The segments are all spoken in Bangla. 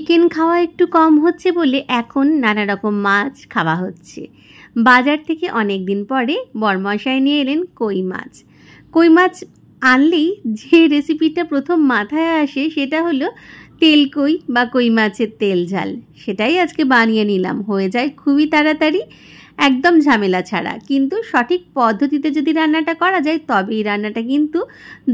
চিকেন খাওয়া একটু কম হচ্ছে বলে এখন নানা রকম মাছ খাওয়া হচ্ছে। বাজার থেকে অনেক দিন পরে বরমশাই নিয়ে এলেন কই মাছ। কই মাছ আনলেই যে রেসিপিটা প্রথম মাথায় আসে সেটা হলো তেল কই বা কই মাছের তেল ঝাল। সেটাই আজকে বানিয়ে নিলাম। হয়ে যায় খুবই তাড়াতাড়ি, একদম ঝামেলা ছাড়া। কিন্তু সঠিক পদ্ধতিতে যদি রান্নাটা করা যায় তবে এই রান্নাটা কিন্তু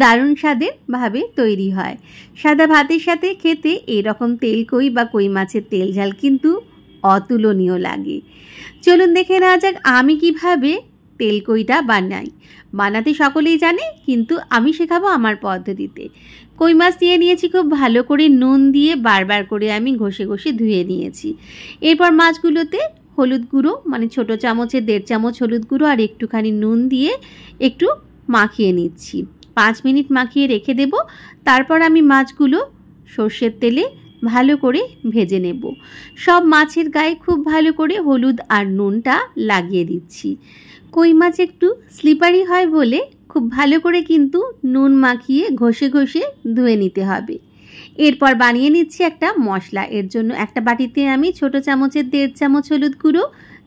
দারুণ স্বাদের ভাবে তৈরি হয়। সাদা ভাতের সাথে খেতে এরকম তেল কই বা কই মাছের তেল ঝাল কিন্তু অতুলনীয় লাগে। চলুন দেখে নেওয়া যাক আমি কিভাবে তেল কইটা বানাই। বানাতে সকলেই জানে, কিন্তু আমি শেখাবো আমার পদ্ধতিতে। কই মাছ নিয়ে নিয়েছি, খুব ভালো করে নুন দিয়ে বারবার করে আমি ঘষে ঘষে ধুয়ে নিয়েছি। এরপর মাছগুলোতে হলুদ গুঁড়ো মানে ছোটো চামচের 1.5 চামচ হলুদ গুঁড়ো আর একটুখানি নুন দিয়ে একটু মাখিয়ে নিচ্ছি। 5 মিনিট মাখিয়ে রেখে দেব। তারপর আমি মাছগুলো সর্ষের তেলে ভালো করে ভেজে নেব। সব মাছের গায়ে খুব ভালো করে হলুদ আর নুনটা লাগিয়ে দিচ্ছি। কই মাছ একটু স্লিপারি হয় বলে খুব ভালো করে কিন্তু নুন মাখিয়ে ঘষে ঘষে ধুয়ে নিতে হবে। এরপর বানিয়ে নিচ্ছি একটা মশলা। এর জন্য একটা বাটিতে আমি ছোটো চামচের 1.5 চামচ হলুদ গুঁড়ো,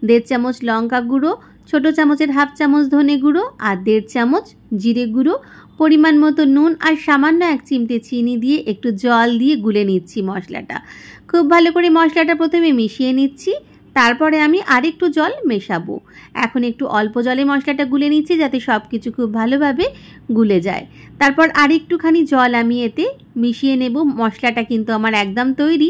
1.5 চামচ লঙ্কা গুঁড়ো, ছোটো চামচের 1/2 চামচ ধনে গুঁড়ো আর 1.5 চামচ জিরে গুঁড়ো, পরিমাণ মতো নুন আর সামান্য 1 চিমটে চিনি দিয়ে একটু জল দিয়ে গুলে নিচ্ছি মশলাটা। খুব ভালো করে মশলাটা প্রথমে মিশিয়ে নিচ্ছি, তারপরে আমি আরেকটু জল মেশাবো। এখন একটু অল্প জলে মশলাটা গুলে নিচ্ছি যাতে সব কিছু খুব ভালোভাবে গুলে যায়। তারপর আরেকটুখানি জল আমি এতে মিশিয়ে নেব। মশলাটা কিন্তু আমার একদম তৈরি,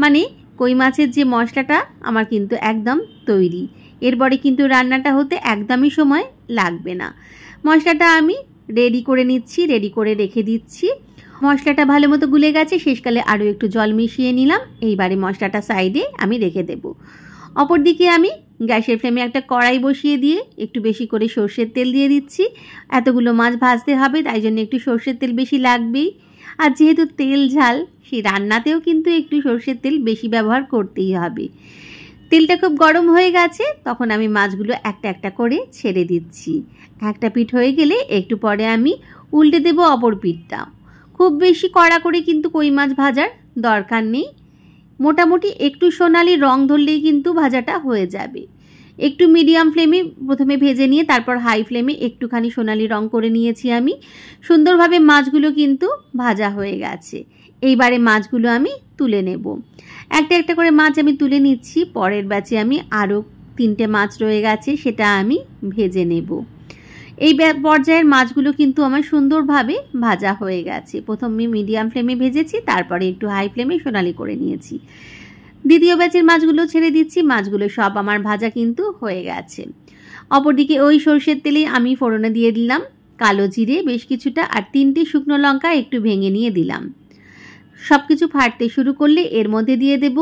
মানে কই মাছের যে মশলাটা আমার কিন্তু একদম তৈরি। এরপরে কিন্তু রান্নাটা হতে একদমই সময় লাগবে না। মশলাটা আমি রেডি করে নিচ্ছি, রেডি করে রেখে দিচ্ছি। মশলাটা ভালো মতো গুলে গেছে, শেষকালে আরও একটু জল মিশিয়ে নিলাম। এইবারে মশলাটা সাইডে আমি রেখে দেব। অপরদিকে আমি গ্যাসের ফ্লেমে একটা কড়াই বসিয়ে দিয়ে একটু বেশি করে সর্ষের তেল দিয়ে দিচ্ছি। এতগুলো মাছ ভাজতে হবে, তাই জন্য একটু সর্ষের তেল বেশি লাগবেই। আর যেহেতু তেল ঝাল, সেই রান্নাতেও কিন্তু একটু সর্ষের তেল বেশি ব্যবহার করতেই হবে। তেলটা খুব গরম হয়ে গেছে, তখন আমি মাছগুলো একটা একটা করে ছেড়ে দিচ্ছি। একটা পিঠ হয়ে গেলে একটু পরে আমি উল্টে দেব অপর পিঠটা। খুব বেশি কড়া করে কিন্তু কই মাছ ভাজার দরকার নেই। মোটামুটি একটু সোনালি রং ধরলেই কিন্তু ভাজাটা হয়ে যাবে। একটু মিডিয়াম ফ্লেমে প্রথমে ভেজে নিয়ে তারপর হাই ফ্লেমে একটুখানি সোনালি রং করে নিয়েছি আমি। সুন্দরভাবে মাছগুলো কিন্তু ভাজা হয়ে গেছে। এইবারে মাছগুলো আমি তুলে নেব। একটা একটা করে মাছ আমি তুলে নিচ্ছি। পরের ব্যাচে আমি আরও 3টে মাছ রয়ে গেছে, সেটা আমি ভেজে নেব। এই পর্যায়ের মাছগুলো কিন্তু আমার সুন্দরভাবে ভাজা হয়ে গেছে। প্রথমে মিডিয়াম ফ্লেমে ভেজেছি, তারপরে একটু হাই ফ্লেমে সোনালি করে নিয়েছি। দ্বিতীয় ব্যাচের মাছগুলো ছেড়ে দিচ্ছি। মাছগুলো সব আমার ভাজা কিন্তু হয়ে গেছে। অপরদিকে ওই সর্ষের তেলে আমি ফোড়নে দিয়ে দিলাম কালো জিরে বেশ কিছুটা আর 3টে শুকনো লঙ্কা একটু ভেঙে নিয়ে দিলাম। সব কিছু ফাটতে শুরু করলে এর মধ্যে দিয়ে দেব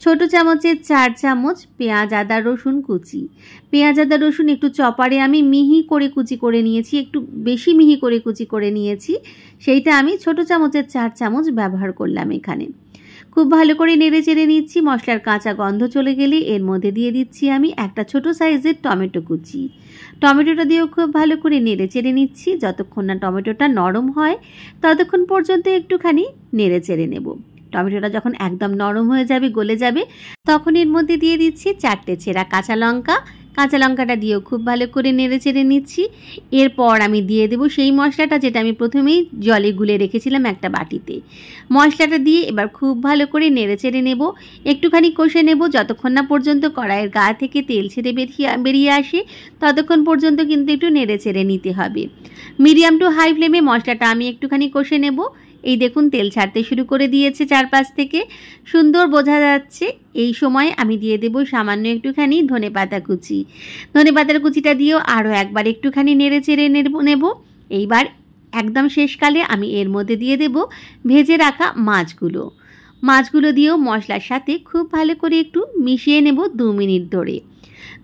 ছোটো চামচের 4 চামচ পেঁয়াজ আদা রসুন কুচি। পেঁয়াজ আদা রসুন একটু চপারে আমি মিহি করে কুচি করে নিয়েছি, একটু বেশি মিহি করে কুচি করে নিয়েছি। সেইটা আমি ছোটো চামচের 4 চামচ ব্যবহার করলাম এখানে। খুব ভালো করে নেড়ে চেড়ে নিচ্ছি। মশলার কাঁচা গন্ধ চলে গেলে এর মধ্যে দিয়ে দিচ্ছি আমি একটা ছোটো সাইজের টমেটো কুচি। টমেটোটা দিয়েও খুব ভালো করে নেড়ে চেড়ে নিচ্ছি। যতক্ষণ না টমেটোটা নরম হয় ততক্ষণ পর্যন্ত একটুখানি নেড়ে চেড়ে নেব। টমেটোটা যখন একদম নরম হয়ে যাবে, গলে যাবে, তখন এর মধ্যে দিয়ে দিচ্ছি 4টে ছেঁড়া কাঁচা লঙ্কা। কাঁচা লঙ্কাটা দিয়েও খুব ভালো করে নেড়ে চেড়ে নিচ্ছি। এরপর আমি দিয়ে দেবো সেই মশলাটা যেটা আমি প্রথমেই জলে গুলে রেখেছিলাম একটা বাটিতে। মশলাটা দিয়ে এবার খুব ভালো করে নেড়ে চেড়ে নেব। একটুখানি কষে নেব যতক্ষণ না পর্যন্ত কড়াইয়ের গা থেকে তেল ছেড়ে বেরিয়ে আসে, ততক্ষণ পর্যন্ত কিন্তু একটু নেড়ে চেড়ে নিতে হবে। মিডিয়াম টু হাই ফ্লেমে মশলাটা আমি একটুখানি কষে নেব। এই দেখুন তেল ছাড়তে শুরু করে দিয়েছে চারপাশ থেকে, সুন্দর বোঝা যাচ্ছে। এই সময় আমি দিয়ে দেব সামান্য একটুখানি ধনেপাতা কুচি। ধনেপাতার কুচিটা দিয়েও আরও একবার একটুখানি নেড়ে চেড়ে নেব। এইবার একদম শেষকালে আমি এর মধ্যে দিয়ে দেব ভেজে রাখা মাছগুলো। মাছগুলো দিয়েও মশলার সাথে খুব ভালো করে একটু মিশিয়ে নেব 2 মিনিট ধরে।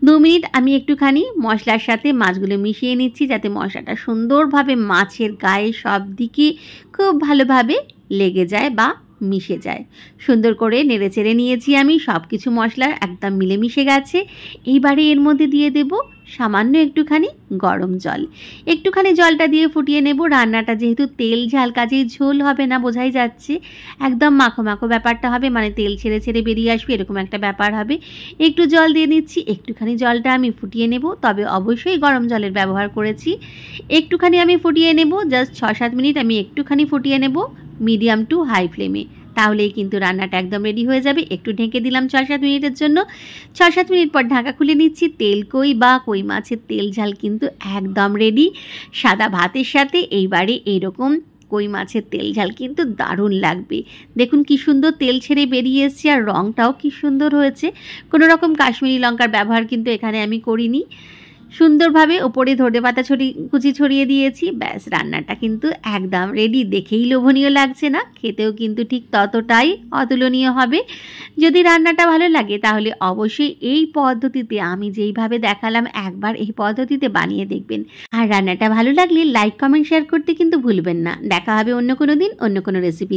2 মিনিট আমি একটুখানি মশলার সাথে মাছগুলো মিশিয়ে নিচ্ছি যাতে মশলাটা সুন্দরভাবে মাছের গায়ে সব দিকে খুব ভালোভাবে লেগে যায় বা মিশে যায়। সুন্দর করে নেড়েচেড়ে নিয়েছি আমি, সব কিছু মশলা একদম মিলেমিশে গেছে। এইবারে এর মধ্যে দিয়ে দেব সামান্য একটুখানি গরম জল। একটুখানি জলটা দিয়ে ফুটিয়ে নেব। রান্নাটা যেহেতু তেল ঝাল, কাজেই ঝোল হবে না, বোঝাই যাচ্ছে। একদম মাখো মাখো ব্যাপারটা হবে, মানে তেল ছেড়ে ছেড়ে বেরিয়ে আসবে, এরকম একটা ব্যাপার হবে। একটু জল দিয়ে নিচ্ছি, একটুখানি জলটা আমি ফুটিয়ে নেব, তবে অবশ্যই গরম জলের ব্যবহার করেছি। একটুখানি আমি ফুটিয়ে নেব, জাস্ট 6-7 মিনিট আমি একটুখানি ফুটিয়ে নেব মিডিয়াম টু হাই ফ্লেমে। তাহলেই কিন্তু রান্নাটা একদম রেডি হয়ে যাবে। একটু ঢেকে দিলাম 6-7 মিনিটের জন্য। 6-7 মিনিট পর ঢাকা খুলে নিচ্ছি। তেল কই বা কই মাছের তেল ঝাল কিন্তু একদম রেডি। সাদা ভাতের সাথে এইবারে এইরকম কই মাছের তেল ঝাল কিন্তু দারুণ লাগবে। দেখুন কি সুন্দর তেল ছেড়ে বেরিয়ে এসছে, আর রঙটাও কি সুন্দর হয়েছে। কোনো রকম কাশ্মীরি লঙ্কার ব্যবহার কিন্তু এখানে আমি করিনি। সুন্দরভাবে ওপরে ধনেপাতা কুচি ছড়িয়ে দিয়েছি। ব্যাস, রান্নাটা কিন্তু একদম রেডি। দেখেই লোভনীয় লাগছে না? খেতেও কিন্তু ঠিক ততটাই অতুলনীয় হবে। যদি রান্নাটা ভালো লাগে তাহলে অবশ্যই এই পদ্ধতিতে, আমি যেইভাবে দেখালাম, একবার এই পদ্ধতিতে বানিয়ে দেখবেন। আর রান্নাটা ভালো লাগলে লাইক, কমেন্ট, শেয়ার করতে কিন্তু ভুলবেন না। দেখা হবে অন্য কোনো দিন অন্য কোনো রেসিপি নিয়ে।